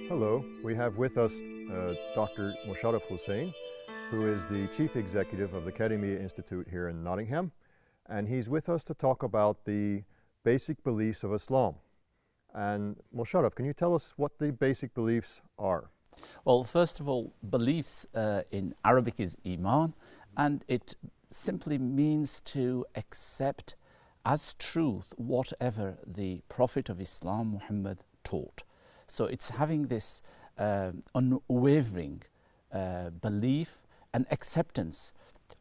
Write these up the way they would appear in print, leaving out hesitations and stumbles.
Hello, we have with us Dr. Musharraf Hussain, who is the Chief Executive of the Kadimiyya Institute here in Nottingham, and he's with us to talk about the basic beliefs of Islam. And Musharraf, can you tell us what the basic beliefs are? Well, first of all, beliefs in Arabic is iman, and it simply means to accept as truth whatever the Prophet of Islam, Muhammad, taught. So it's having this unwavering belief and acceptance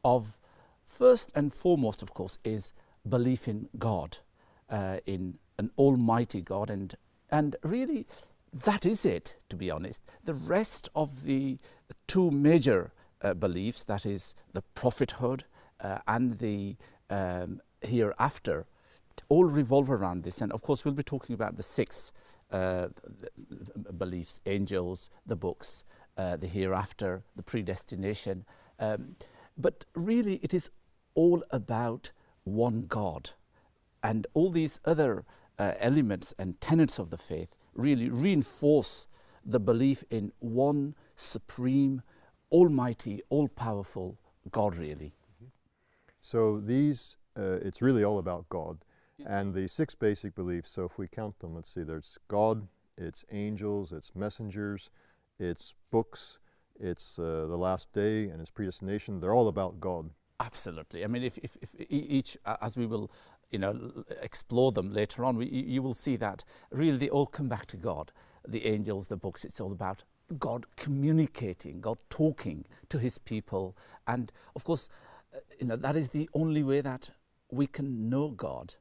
of, first and foremost, of course, is belief in God, in an almighty God, and really that is it, to be honest. The rest of the two major beliefs, that is the prophethood and the hereafter, all revolve around this. And of course we'll be talking about the six beliefs: angels, the books, the hereafter, the predestination. But really it is all about one God. And all these other elements and tenets of the faith really reinforce the belief in one supreme, almighty, all-powerful God, really. So these, it's really all about God. And the six basic beliefs, so if we count them, let's see, there's God, it's angels, it's messengers, it's books, it's the last day and its predestination. They're all about God. Absolutely. I mean, if each, as we will, explore them later on, you will see that really they all come back to God. The angels, the books, it's all about God communicating, God talking to his people. And of course, that is the only way that we can know God.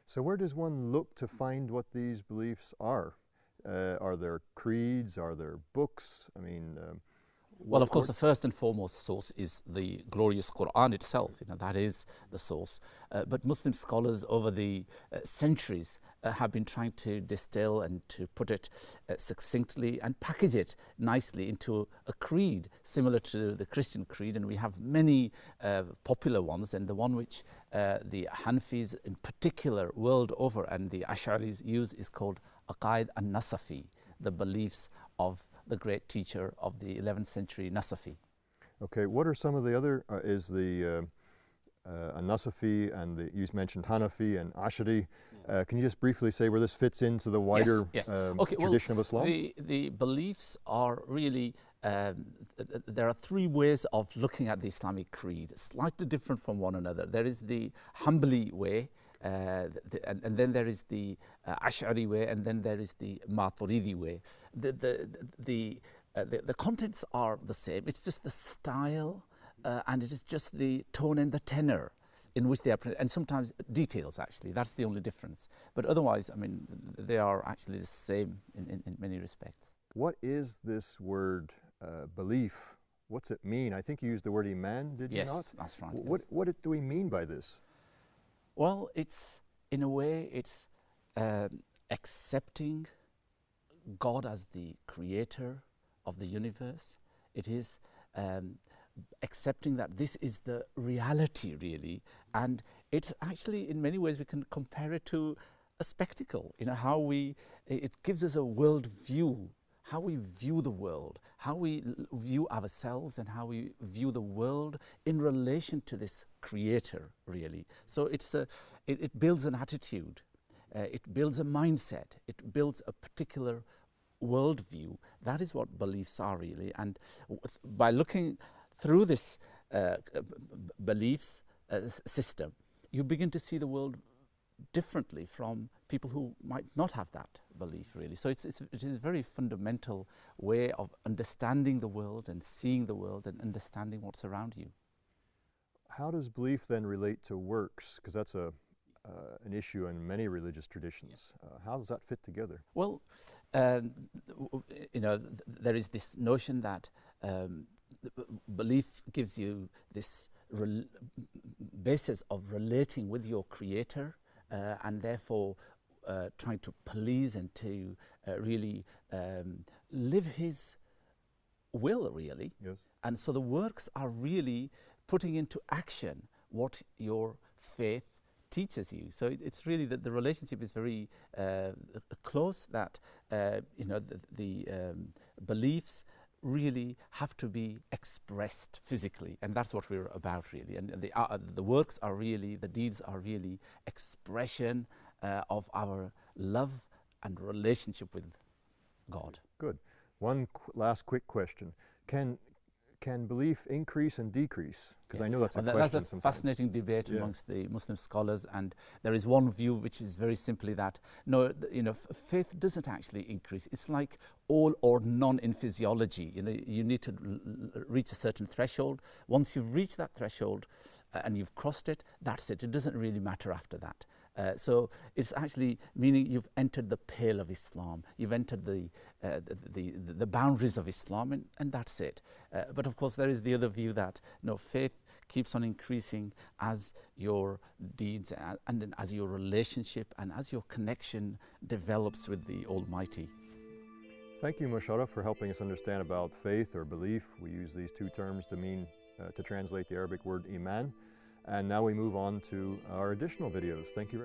So where does one look to find what these beliefs are? Are there creeds? Are there books? I mean, well, of course, the first and foremost source is the glorious Quran itself. That is the source. But Muslim scholars over the centuries have been trying to distill and to put it succinctly and package it nicely into a creed similar to the Christian creed. And we have many popular ones, and the one which the Hanafis in particular world over and the Ash'aris use is called Aqaid an-Nasafi, the beliefs of the great teacher of the 11th century, Nasafi. Okay, what are some of the other, is the Nasafi and you mentioned Hanafi and Ash'ari. Can you just briefly say where this fits into the wider tradition of Islam? The beliefs are really, there are three ways of looking at the Islamic creed, slightly different from one another. There is the Hanbali way, and then there is the Ash'ari way, and then there is the Maturidi way. The contents are the same. It's just the style, and it is just the tone and the tenor in which they are, and sometimes details actually. That's the only difference. But otherwise, I mean, they are actually the same in many respects. What is this word belief? What's it mean? I think you used the word iman, did you not? Yes, that's right. What do we mean by this? Well, it's, in a way, it's accepting God as the creator of the universe. It is accepting that this is the reality, really. And it's actually, in many ways, we can compare it to a spectacle. How it gives us a world view, how we view the world, how we view ourselves, and how we view the world in relation to this creator, really. So it builds an attitude, it builds a mindset, it builds a particular worldview. That is what beliefs are, really. And by looking through this beliefs system, you begin to see the world differently from people who might not have that belief, really. So it is a very fundamental way of understanding the world and seeing the world and understanding what's around you. How does belief then relate to works? Because that's an issue in many religious traditions. How does that fit together? Well, there is this notion that belief gives you this basis of relating with your creator, and therefore trying to please and to really live his will, really. Yes. And so the works are really putting into action what your faith teaches you. So it's really that the relationship is very close, that you know, the beliefs really have to be expressed physically, and that's what we're about really. And the works are really, the deeds are really expression of our love and relationship with God. Good. One last quick question. Can belief increase and decrease? Because I know that's a question That's a sometimes. Fascinating debate amongst the Muslim scholars, and there is one view which is very simply that no, you know, faith doesn't actually increase. It's like all or none in physiology. You know, you need to reach a certain threshold. Once you've reached that threshold and you've crossed it, that's it. It doesn't really matter after that. So it's actually meaning you've entered the pale of Islam, you've entered the boundaries of Islam, and that's it. But of course there is the other view that no, faith keeps on increasing as your deeds and as your relationship and as your connection develops with the Almighty. Thank you, Musharraf, for helping us understand about faith or belief. We use these two terms to mean to translate the Arabic word iman. And now we move on to our additional videos. Thank you very much.